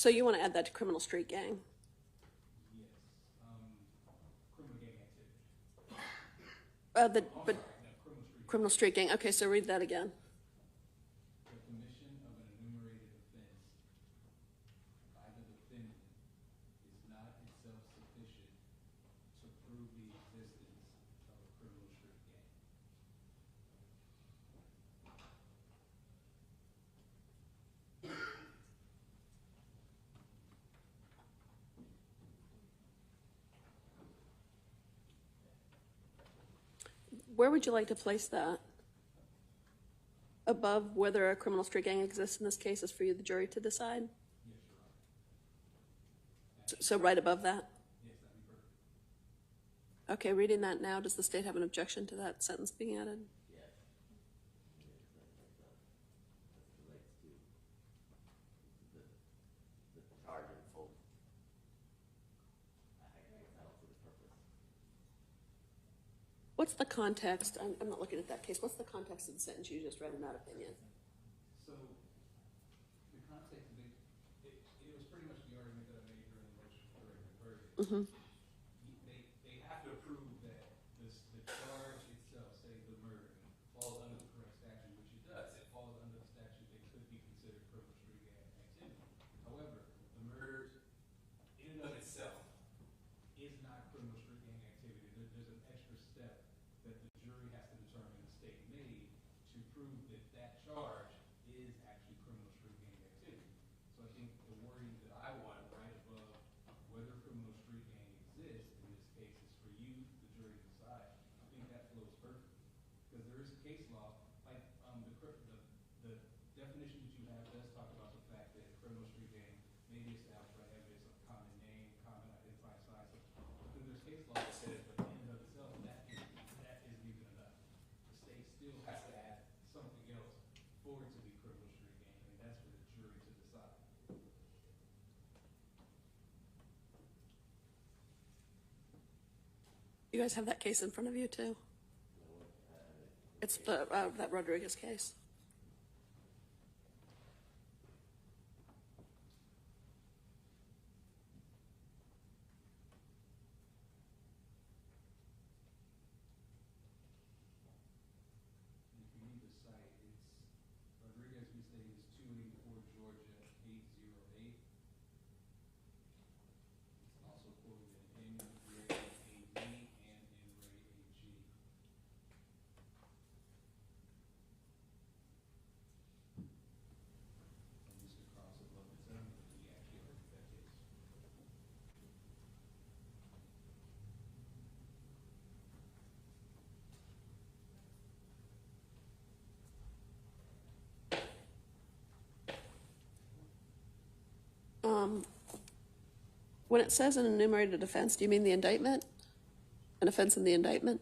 So you want to add that to criminal street gang? Yes. Criminal gang activity. But criminal street gang. Okay, so read that again. The commission of an enumerated offense by the defendant is not itself sufficient to prove the existence of a criminal street gang. Where would you like to place that? Above whether a criminal street gang exists in this case is for you, the jury, to decide? Yes, Your Honor. So right above that? Yes, that'd be perfect. Okay, reading that now, does the state have an objection to that sentence being added? Yes. Relates to the charge in full. I think that'll for the purpose. What's the context? I'm not looking at that case. What's the context of the sentence you just read in that opinion? So, the context of it was pretty much the argument that I made during the motion during the verdict. Mm-hmm. They have to prove that the charge itself, say the murder, falls under the correct statute, which it does. It falls under the statute that could be considered criminal street gang activity. However, the murder in and of itself is not criminal street gang activity. There's an extra step that the jury has to determine, the state made, to prove that that charge is actually criminal street gang activity. So I think the wording that I want right above whether criminal street gang exists in this case is for you, the jury, to decide. I think that flows perfect. Because there is a case law, like the definition that you have does talk about the fact that criminal street gang may be established by evidence of common name, common identifying size. But then there's case law that says, but in and of itself, that isn't even enough. The state still has to add something else for it to be criminal street gang, and that's for the jury to decide. You guys have that case in front of you too? It's the that Rodriguez case. If you need the site, it's Rodriguez v. State is 284 Georgia 808. It's also quoted in enumerated AD and enumerated AG. And Mr. Cross would love to tell me that he actually argued that case. When it says an enumerated offense, do you mean the indictment? An offense in the indictment?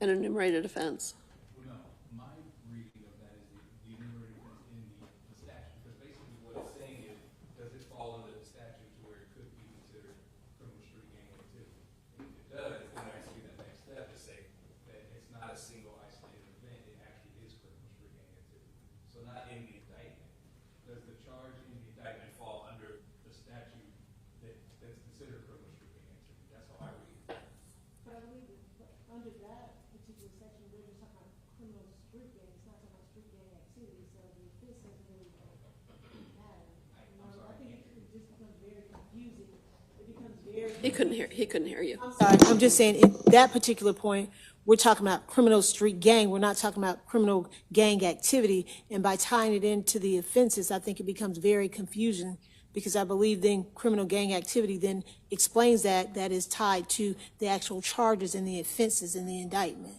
An enumerated offense. Well, no, my reading of that is the enumerated offense in the statute, because basically what it's saying is, does it fall under the statute to where it could be considered criminal street gang activity? And if it does, then I see that next step to say that it's not a single isolated event, it actually is criminal street gang activity. So not in the indictment. Does the charge in the indictment fall under the statute that's considered criminal street gang activity? That's how I read it. But I believe that under that particular section, we're just talking about criminal street gang, it's not talking about street gang activity, so the offense doesn't really matter. I'm sorry, I think it just becomes very confusing. It becomes very. He couldn't hear you. I'm sorry, I'm just saying, in that particular point, we're talking about criminal street gang, we're not talking about criminal gang activity, and by tying it into the offenses, I think it becomes very confusing, because I believe then criminal gang activity then explains that is tied to the actual charges and the offenses in the indictment.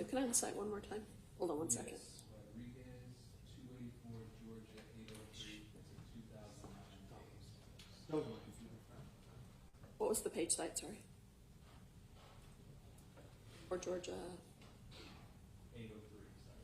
Can I have the site one more time? Hold on one second. Yes, Rodriguez, 284 Georgia 803. It's a 2009 case. What was the page site, sorry? Or Georgia? 803. Sorry.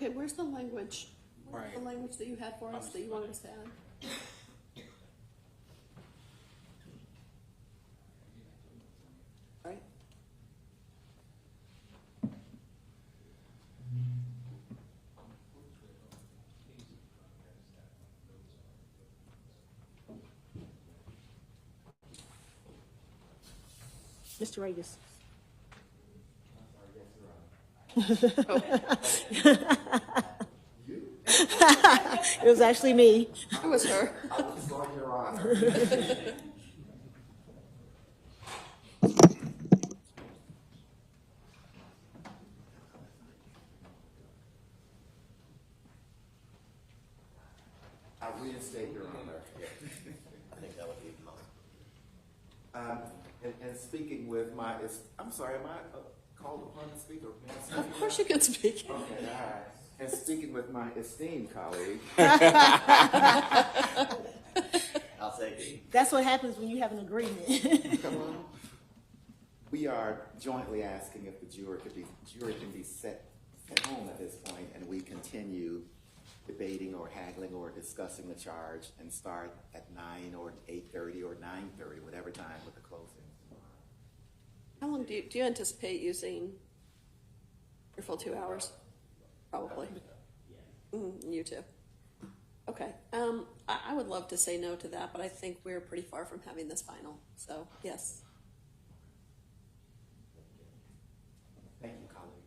Okay, where's the language? Where's Right. the language that you had for us that you wanted us to add? Right? Mr. Regis. It was actually me. It was her. I was going, Your Honor. I reinstate, Your Honor. I think that would be fine. And speaking with my, I'm sorry, am I called upon to speak or may I speak? Of course you can speak. Okay, all right. And speaking with my esteemed colleague, I'll take it. That's what happens when you have an agreement. come on. We are jointly asking if the jury can be set home at this point, and we continue debating or haggling or discussing the charge and start at 9 or 8:30 or 9:30, whatever time with the closing. How long do you anticipate using your full 2 hours? Probably. You too. Okay. I would love to say no to that, but I think we're pretty far from having this final. So yes. Thank you, colleague.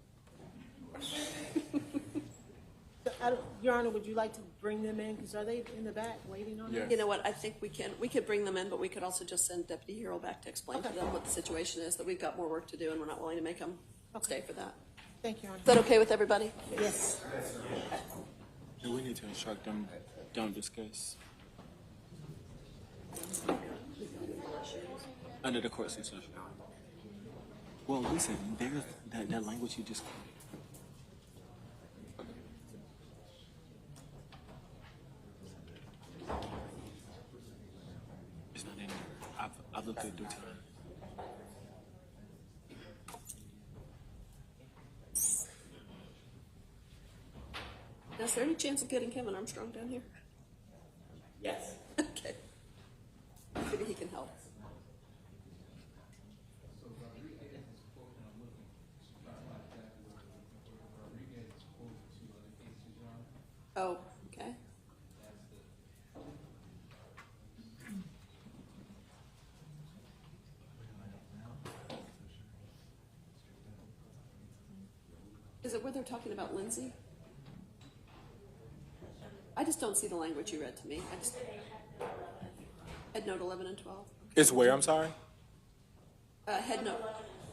Your Honor, would you like to bring them in? Because are they in the back waiting on us? You know what? I think we could bring them in, but we could also just send Deputy Hero back to explain to them what the situation is, that we've got more work to do and we're not willing to make them stay for that. Thank you, Your Honor. Is that okay with everybody? Yes. Do we need to instruct them, don't discuss? Under the court's instruction. Well, listen, there's that language you just quoted. It's not in there. I've looked at it 3 times. Now, is there any chance of getting Kevin Armstrong down here? Yes. Okay. Maybe he can help. So Rodriguez's quote, and I'm looking, trying to find exactly what I'm looking for. Rodriguez's quote to other cases, Your Honor. Oh, okay. That's the. Is it where they're talking about Lindsay? I just don't see the language you read to me. I just head note 11 and 12. It's where, I'm sorry? Head note.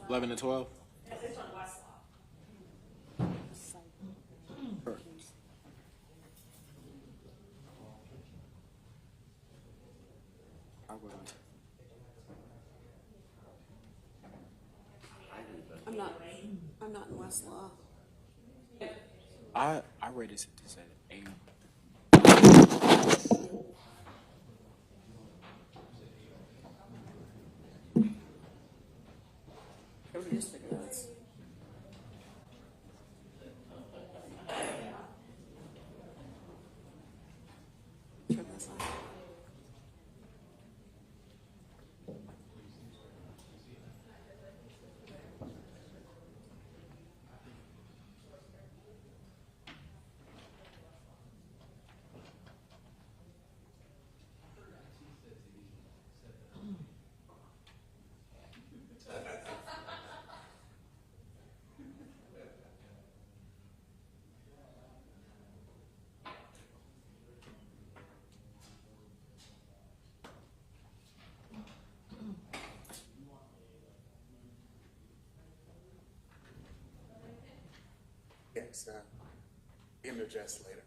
11 and 12? I will. I'm not in Westlaw. I read it to say A. Everybody just figure that out. Turn this on. Yes, him address later.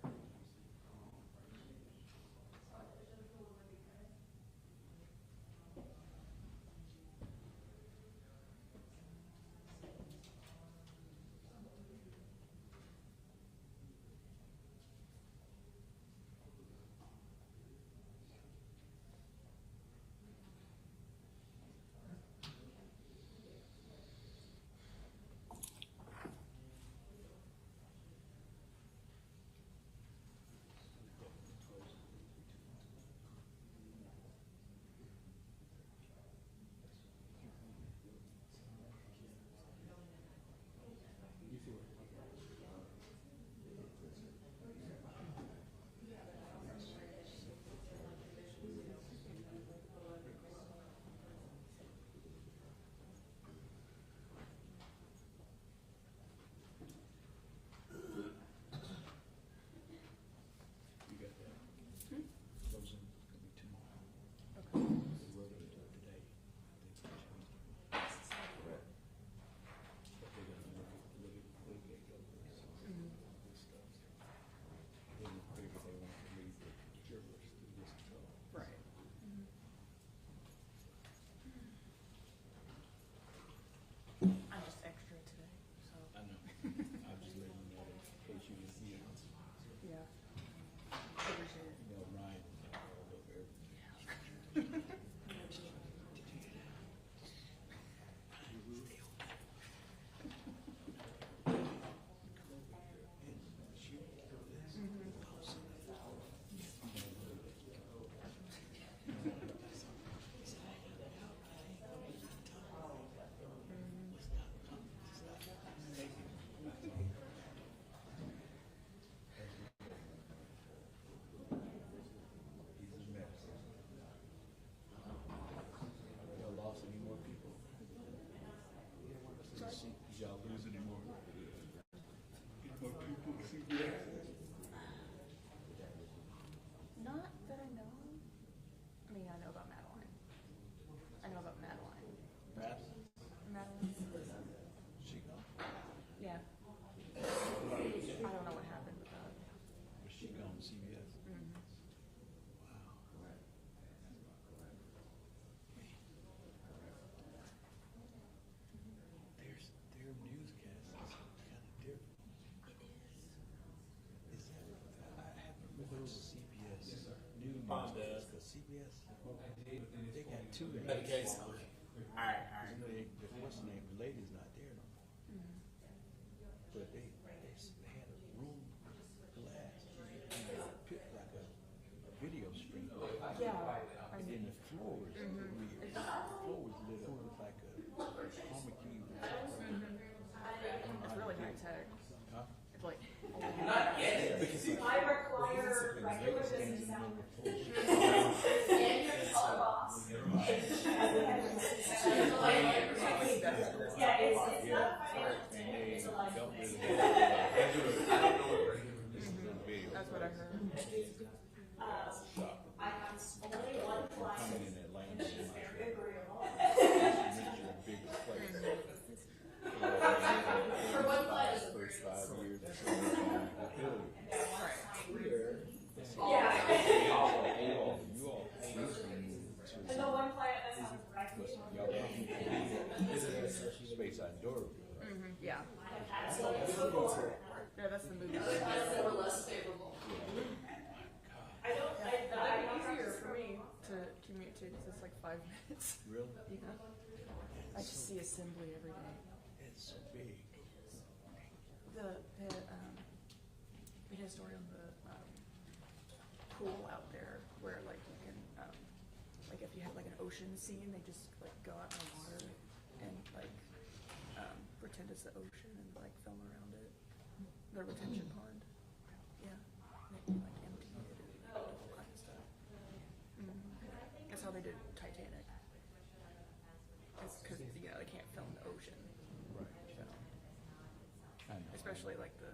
what's the name? The lady's not there no more. But they had a room glass, pit like a video screen. And then the floor was weird. The floor was lit up with like a chroma key. It's really high tech. Huh? It's like I require regular business hours. Yeah, it's not financial. that's what I heard. I have only one class. Coming in Atlanta, bigger place. For one class. First 5 years or so, the building. Yeah. You all pay And the one client that has y'all space outdoor. Yeah. Yeah, that's the movie. Or less favorable. I don't, That'd be easier for me to commute to because it's like 5 minutes. Really? Yeah. I just see assembly every day. It's so big. The history of the pool out there where like you can like if you have like an ocean scene, they just like go out in the water and like pretend it's the ocean and like film around it. The retention pond. Yeah. And they can like empty it and do all kinds of stuff. That's how they did Titanic. It's because you know they can't film the ocean. Right. So, I know. especially like the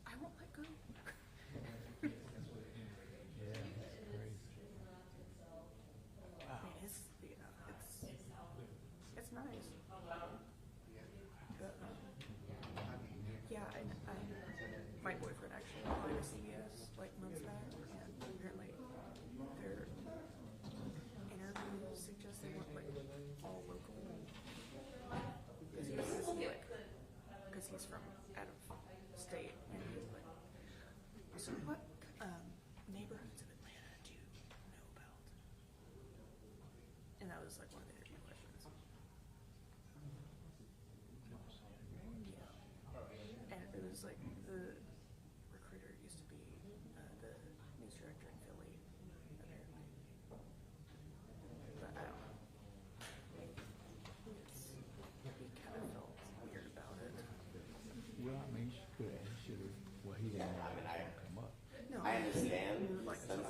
I won't let go. Yeah, that's crazy. Wow. I mean, it's nice. But, yeah, my boyfriend actually applied to CBS like months back, and apparently their interviews suggest they want like all local. Because he's from out of state, and he's like, so what neighborhoods of Atlanta do you know about? And that was like one of the interview questions. Yeah. And it was like the recruiter used to be the news director in Philly, apparently. But I don't know. He kind of felt weird about it. Well, I mean, he should have. Well, he didn't know that would come up. No, I understand like some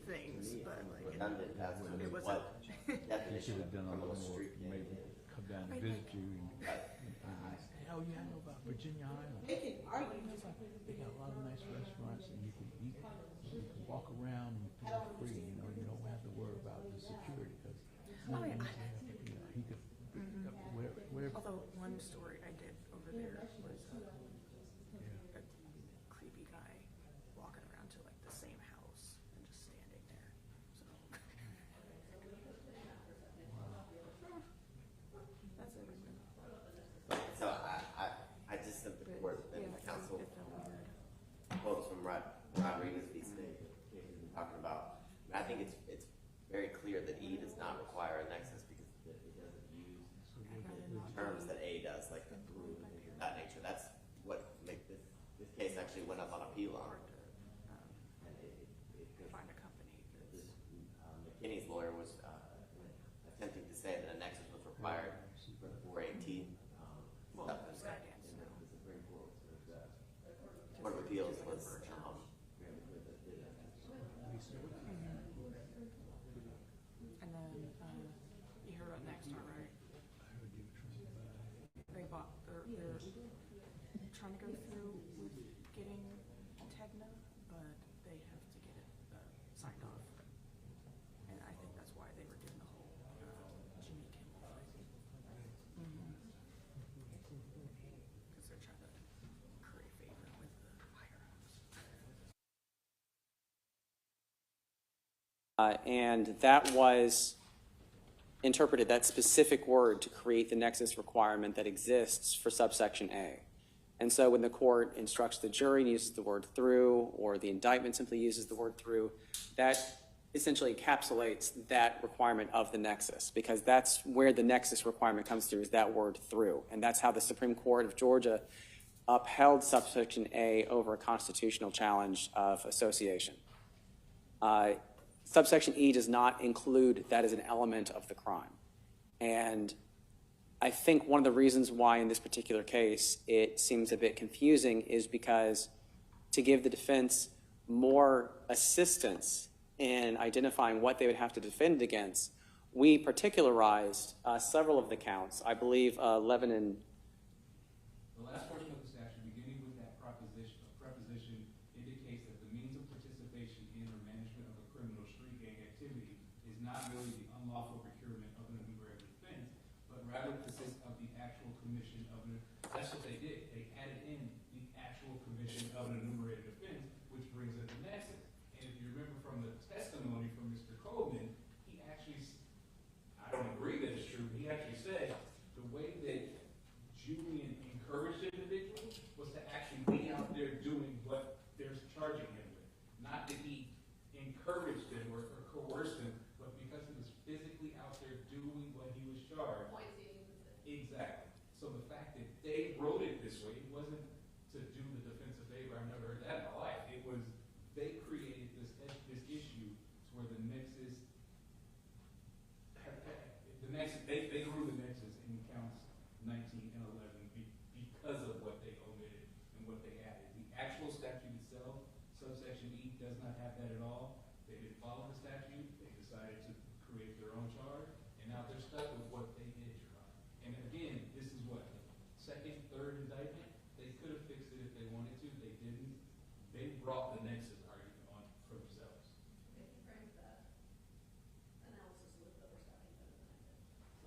things, but like redundant as to it what wasn't. He definition should have done a of little criminal more, street gang maybe is. come down and visit you and say, oh, you know about Virginia Island? They can argue. They got a lot of nice restaurants and you can eat, you can walk around and feel free, you know, you don't have to worry about the security because, Oh, yeah. you know, he could, whatever. Although one story I did over there was a creepy guy walking around to like the same house and just standing there. So that's everything. So I just simply But support yeah, the council it felt weird. quotes from Rodriguez v. State talking about. I think it's very clear that E does not require a nexus because it doesn't use terms that A does, like the through and things of that nature. That's what make this case actually went up on appeal on. And Find a company that's McKinney's lawyer was attempting to say that a nexus was required for the 418 stuff. And Skydance now. the Supreme Court Court of Appeals was And then you heard about Nexstar, right? They bought. They're trying to go through with getting Tegna, but they have to get it signed off. And I think that's why they were doing the whole Jimmy Kimmel thing. Because they're trying to create favor with the higher ups. And that was interpreted, that specific word, to create the nexus requirement that exists for subsection A. And so when the court instructs the jury and uses the word through, or the indictment simply uses the word through, that essentially encapsulates that requirement of the nexus, because that's where the nexus requirement comes through, is that word through. And that's how the Supreme Court of Georgia upheld subsection A over a constitutional challenge of association. Subsection E does not include that as an element of the crime. And I think one of the reasons why in this particular case it seems a bit confusing is because to give the defense more assistance in identifying what they would have to defend against, we particularized several of the counts. I believe 11 and... The last portion of the statute, beginning with that preposition indicates that the means of participation in or management of a criminal street gang activity is not really the unlawful procurement of an enumerated offense, but rather consists of the actual commission of an... That's what they did. They added in the actual commission of an enumerated offense, which brings it to nexus. And if you remember from the testimony from Mr. Coleman, he actually, I don't agree that it's true, but he actually said the way that Julian encouraged individuals was to actually be out there doing what they're charging him with. Not that he encouraged them or coerced them, but because he was physically out there doing what he was charged. Exactly. So the fact that they wrote it this way, it wasn't to do the defense a favor. I've never heard that in my life. It was they created this issue to where the nexus, they grew the nexus in counts 19 and 11 because of what they omitted and what they added. The actual statute itself, subsection E, does not have that at all. They didn't follow the statute. They decided to create their own charge, and now they're stuck with what they did, Your Honor. And again, this is what, second, third indictment? They could have fixed it if they wanted to. They didn't. They brought the nexus argument on for themselves.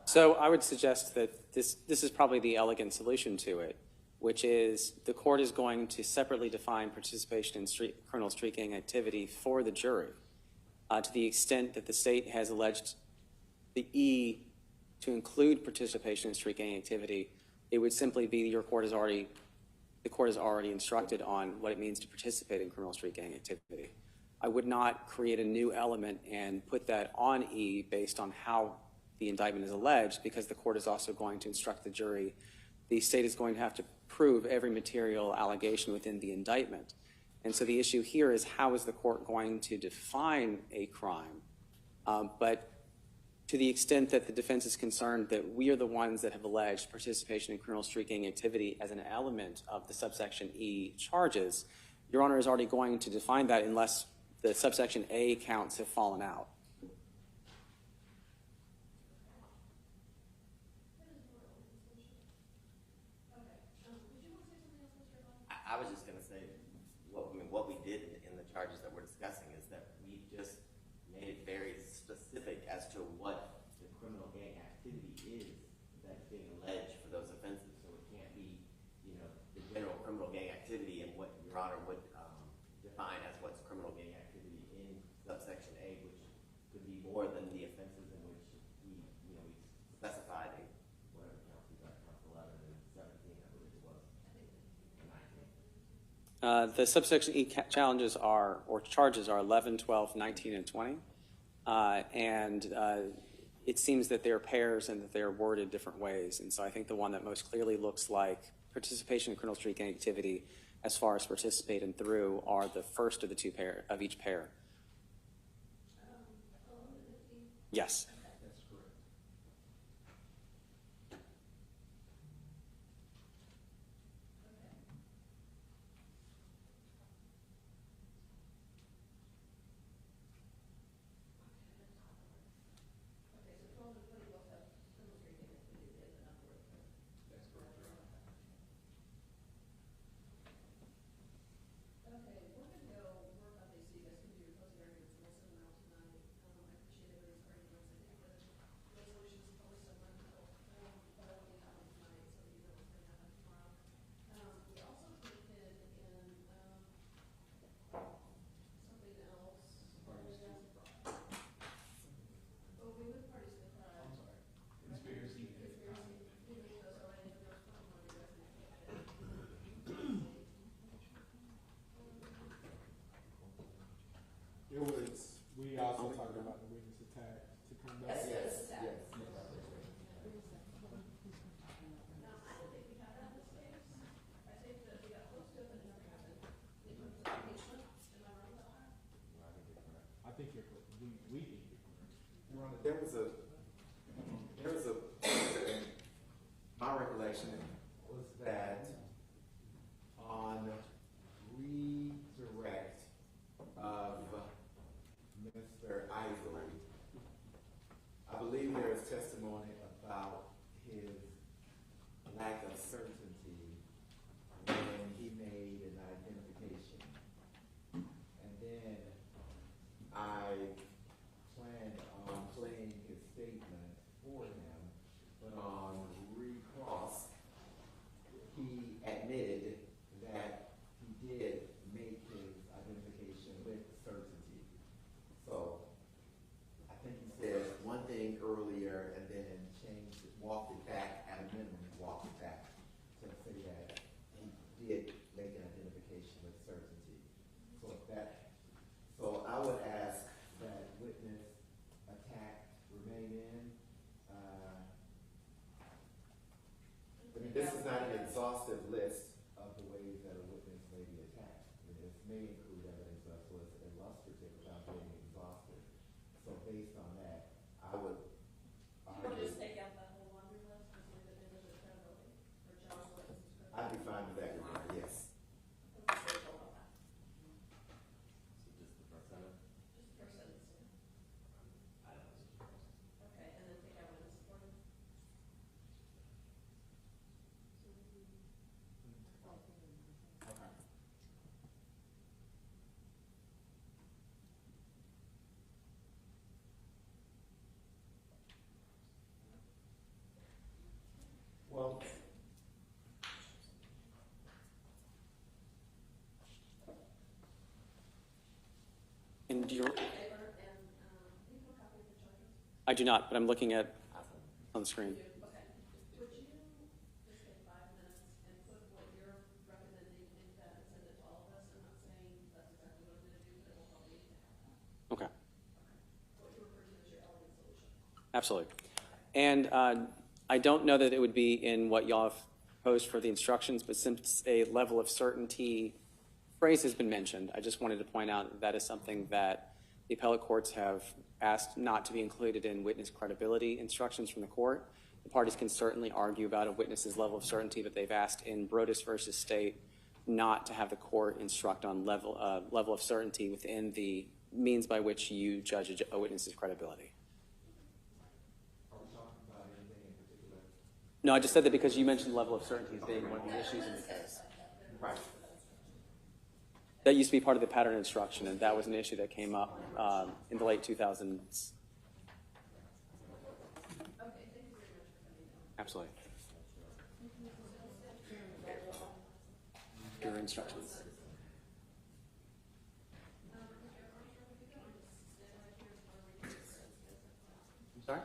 So I would suggest that this is probably the elegant solution to it, which is the court is going to separately define participation in criminal street gang activity for the jury. To the extent that the state has alleged the E to include participation in street gang activity, it would simply be the court has already instructed on what it means to participate in criminal street gang activity. I would not create a new element and put that on E based on how the indictment is alleged, because the court is also going to instruct the jury. The state is going to have to prove every material allegation within the indictment. And so the issue here is, how is the court going to define a crime? But to the extent that the defense is concerned that we are the ones that have alleged participation in criminal street gang activity as an element of the subsection E charges, Your Honor is already going to define that unless the subsection A counts have fallen out. I was just going to say, what we did in the charges that we're discussing is that we just made it very specific as to what the criminal gang activity is that's being alleged for those offenses. So it can't be, the general criminal gang activity and what Your Honor would define as what's criminal gang activity in subsection A, which could be more than the offenses in which we specified whatever counts we got, counts 11 and 17, I believe it was. The subsection E charges are 11, 12, 19, and 20. It seems that they're pairs and that they're worded different ways. And so I think the one that most clearly looks like participation in criminal street gang activity as far as participate and through are the first of the two pair of each pair. Yes. That's correct. there was a, my recollection was that on redirect of Mr. Isley, I believe there is testimony about his lack of certainty when he made an identification. And then I planned on playing his statement for him, but on recross, he admitted that he did make his identification with certainty. So I think he said one thing earlier and then changed it, walked it back, at a minimum, walked it back to say that he did make an identification with certainty. So I would ask that witness attack remain in. I mean, this is not an exhaustive list of the ways that a witness may be attacked. I mean, this may include evidence that was illustrative without being exhaustive. So based on that, I would You want to just take out that whole laundry list, just leave it in as a credibility, or John's witness credibility? I'd be fine with that, Your Honor, yes. Let's just hold on that. So just the first sentence? Just the first sentence, yeah. I don't know. Okay, and then take out witness supported. Well, And you're, Favor, and, do you have a copy of the charges? I do not, but I'm looking at on the screen. Okay. Would you just take 5 minutes and put what you're recommending in that and send it to all of us? I'm not saying that's exactly what I'm going to do, but it will help me to have that. Okay. What you refer to as your elegant solution. Absolutely. And I don't know that it would be in what y'all have proposed for the instructions, but since a level of certainty phrase has been mentioned, I just wanted to point out that is something that the appellate courts have asked not to be included in witness credibility instructions from the court. The parties can certainly argue about a witness's level of certainty, but they've asked in Brodus versus State not to have the court instruct on level of certainty within the means by which you judge a witness's credibility. are we talking about anything in particular? No, I just said that because you mentioned level of certainty as being one of the issues in the case. Right. That used to be part of the pattern instruction, and that was an issue that came up in the late 2000s. Absolutely. Your instructions. I'm sorry?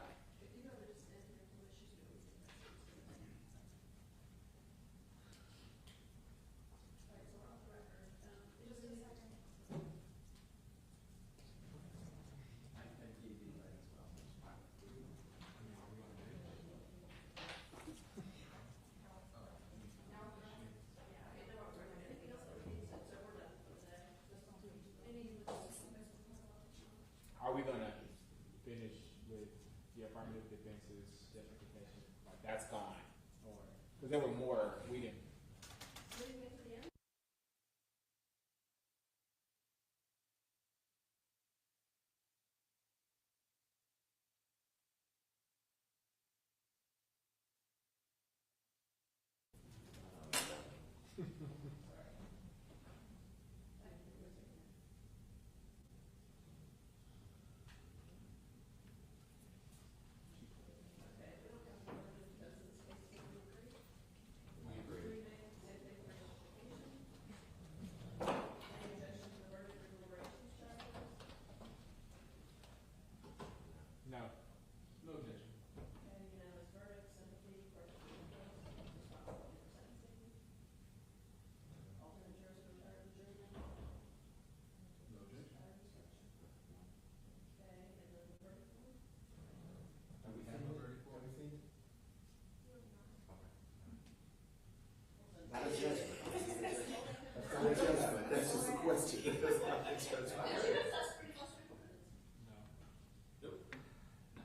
Are we gonna finish with the affirmative defense's justification? Like, that's gone, or, because there were more, we didn't. No. No objection. And unanimous verdict, sympathy, prosecution, responsibility for sentencing. Alternate jurors to retire the jury member. No objection. Okay, and then the verdict form. Have we seen it? Have we seen it? Not a judgment. That's not a judgment. That's just a question. That's not a judgment. No. Nope. Not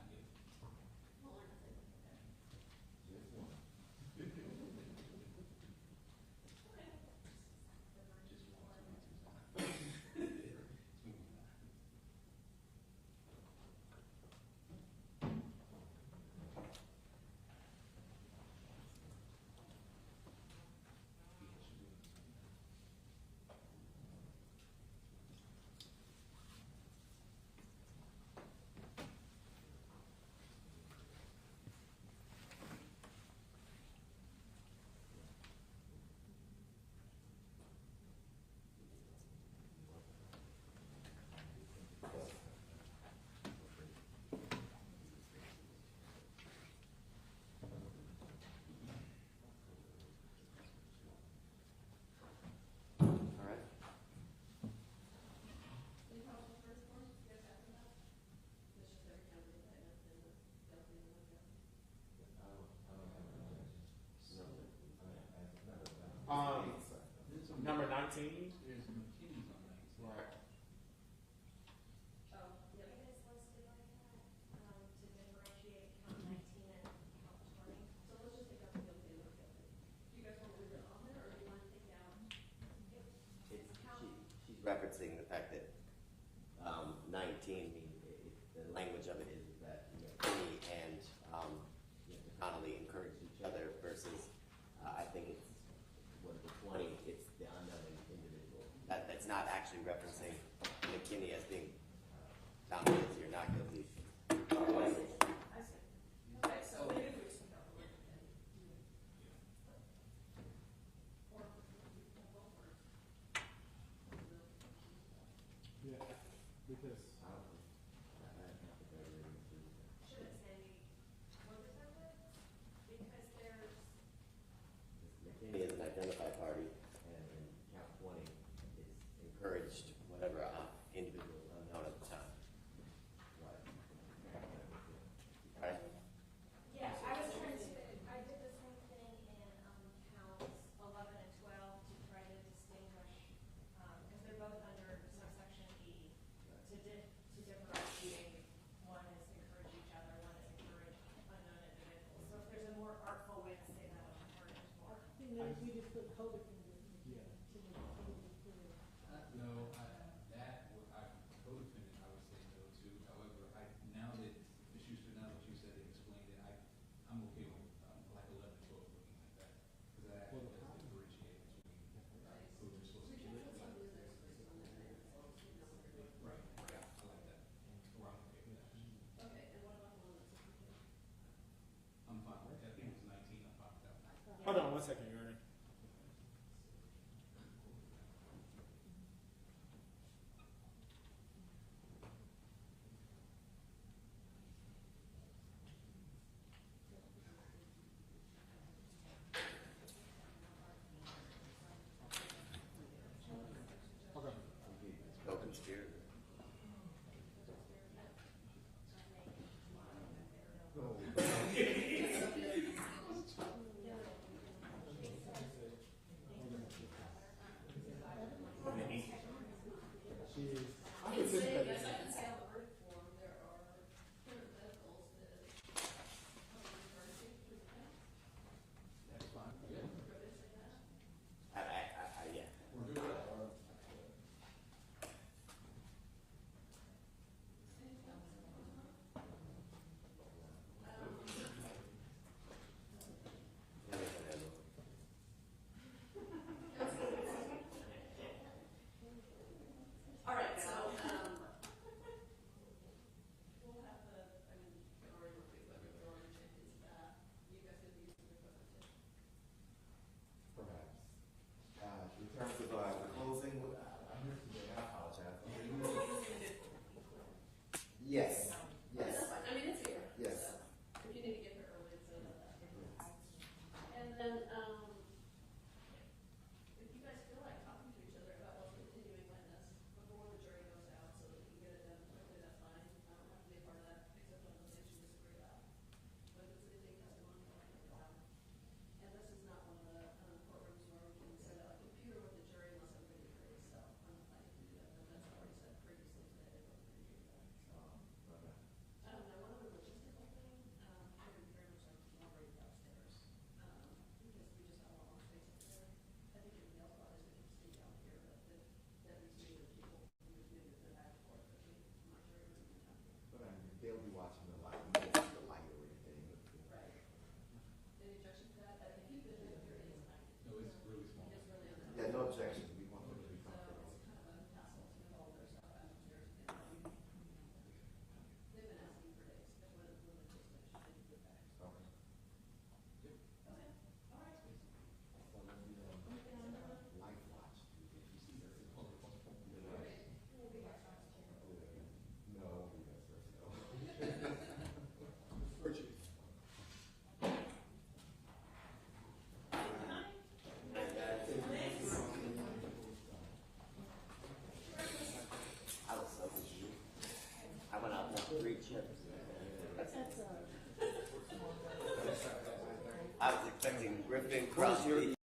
can cross, your it